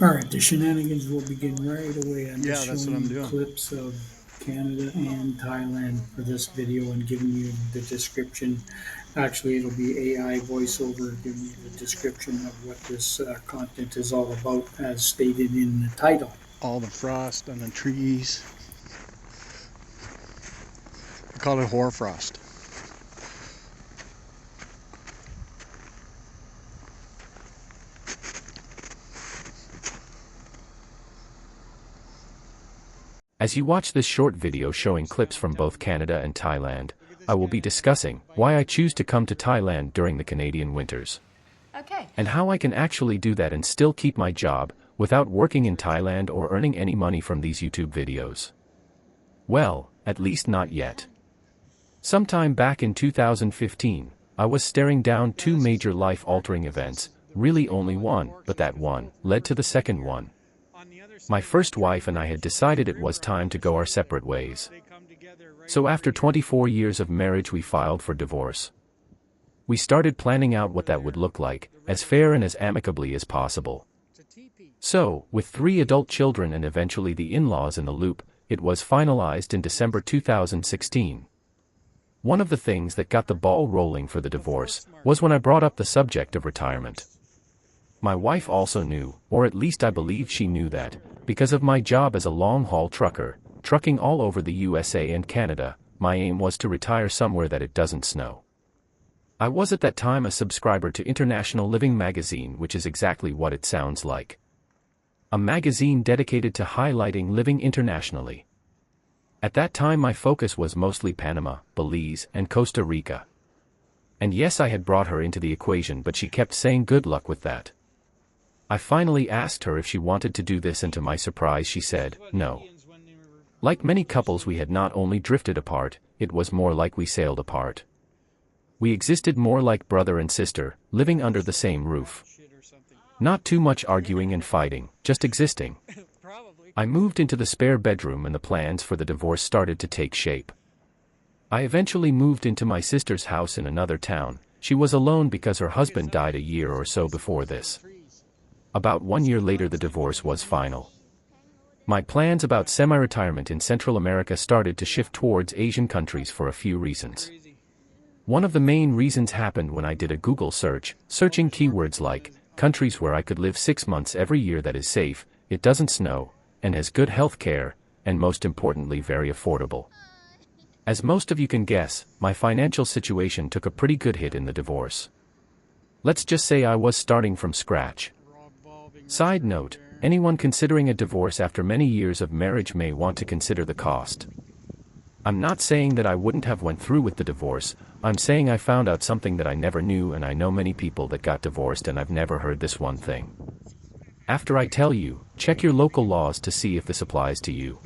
Alright, the shenanigans will begin right away. I'm Yeah, just that's what showing I'm you doing. clips of Canada and Thailand for this video and giving you the description. Actually, it'll be AI voiceover giving you the description of what this content is all about, as stated in the title. All the frost on the trees. I call it hoarfrost. As you watch this short video showing clips from both Canada and Thailand, I will be discussing why I choose to come to Thailand during the Canadian winters. Okay. And how I can actually do that and still keep my job, without working in Thailand or earning any money from these YouTube videos. Well, at least not yet. Sometime back in 2015, I was staring down two major life-altering events, really only one, but that one led to the second one. My first wife and I had decided it was time to go our separate ways. So after 24 years of marriage we filed for divorce. We started planning out what that would look like, as fair and as amicably as possible. So, with 3 adult children and eventually the in-laws in the loop, it was finalized in December 2016. One of the things that got the ball rolling for the divorce was when I brought up the subject of retirement. My wife also knew, or at least I believe she knew that, because of my job as a long-haul trucker, trucking all over the USA and Canada, my aim was to retire somewhere that it doesn't snow. I was at that time a subscriber to International Living magazine, which is exactly what it sounds like. A magazine dedicated to highlighting living internationally. At that time my focus was mostly Panama, Belize, and Costa Rica. And yes, I had brought her into the equation, but she kept saying good luck with that. I finally asked her if she wanted to do this, and to my surprise she said, no. Like many couples, we had not only drifted apart, it was more like we sailed apart. We existed more like brother and sister, living under the same roof. Not too much arguing and fighting, just existing. I moved into the spare bedroom and the plans for the divorce started to take shape. I eventually moved into my sister's house in another town. She was alone because her husband died a year or so before this. About 1 year later the divorce was final. My plans about semi-retirement in Central America started to shift towards Asian countries for a few reasons. One of the main reasons happened when I did a Google search, searching keywords like, countries where I could live 6 months every year that is safe, it doesn't snow, and has good health care, and most importantly very affordable. As most of you can guess, my financial situation took a pretty good hit in the divorce. Let's just say I was starting from scratch. Side note, anyone considering a divorce after many years of marriage may want to consider the cost. I'm not saying that I wouldn't have went through with the divorce, I'm saying I found out something that I never knew, and I know many people that got divorced and I've never heard this one thing. After I tell you, check your local laws to see if this applies to you.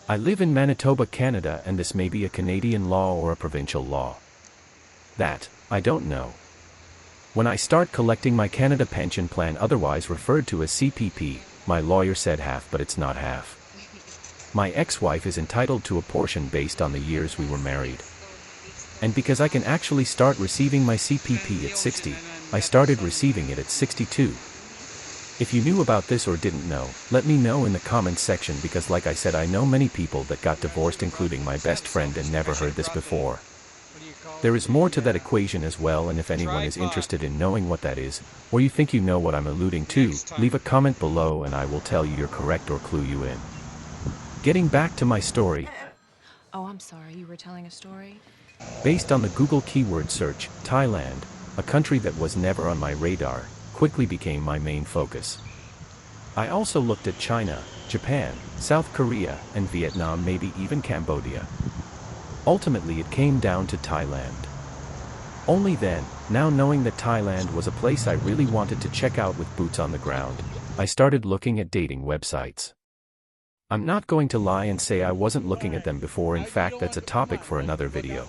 I live in Manitoba, Canada, and this may be a Canadian law or a provincial law. That, I don't know. When I start collecting my Canada pension plan, otherwise referred to as CPP, my lawyer said half, but it's not half. My ex-wife is entitled to a portion based on the years we were married. And because I can actually start receiving my CPP at 60, I started receiving it at 62. If you knew about this or didn't know, let me know in the comments section, because like I said, I know many people that got divorced, including my best friend, and never heard this before. There is more to that equation as well, and if anyone is interested in knowing what that is, or you think you know what I'm alluding to, leave a comment below and I will tell you you're correct or clue you in. Getting back to my story. Oh, I'm sorry, you were telling a story? Based on the Google keyword search, Thailand, a country that was never on my radar, quickly became my main focus. I also looked at China, Japan, South Korea, and Vietnam, maybe even Cambodia. Ultimately it came down to Thailand. Only then, now knowing that Thailand was a place I really wanted to check out with boots on the ground, I started looking at dating websites. I'm not going to lie and say I wasn't looking at them before, in fact that's a topic for another video.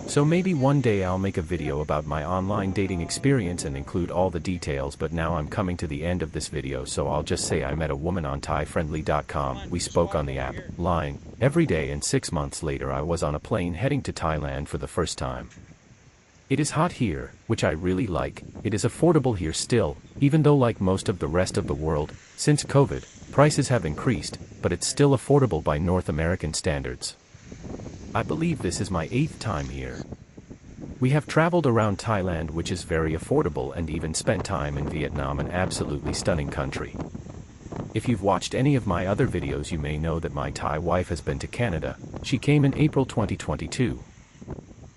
So maybe one day I'll make a video about my online dating experience and include all the details, but now I'm coming to the end of this video, so I'll just say I met a woman on ThaiFriendly.com, we spoke on the app, line, every day, and 6 months later I was on a plane heading to Thailand for the first time. It is hot here, which I really like. It is affordable here still, even though like most of the rest of the world, since COVID, prices have increased, but it's still affordable by North American standards. I believe this is my 8th time here. We have traveled around Thailand, which is very affordable, and even spent time in Vietnam, an absolutely stunning country. If you've watched any of my other videos, you may know that my Thai wife has been to Canada. She came in April 2022.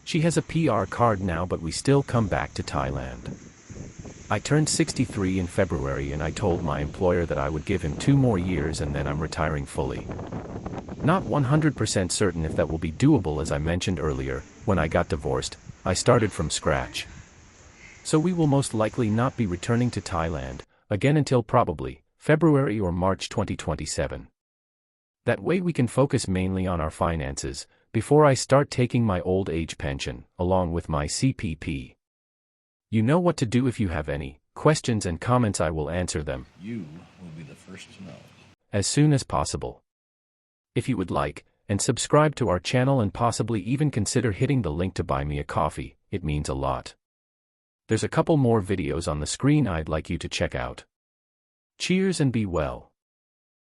She has a PR card now, but we still come back to Thailand. I turned 63 in February, and I told my employer that I would give him 2 more years and then I'm retiring fully. Not 100% certain if that will be doable. As I mentioned earlier, when I got divorced, I started from scratch. So we will most likely not be returning to Thailand again until probably February or March 2027. That way we can focus mainly on our finances before I start taking my old age pension, along with my CPP. You know what to do. If you have any questions and comments, I will answer them. You will be the first to know. As soon as possible. If you would like, and subscribe to our channel, and possibly even consider hitting the link to buy me a coffee, it means a lot. There's a couple more videos on the screen I'd like you to check out. Cheers and be well.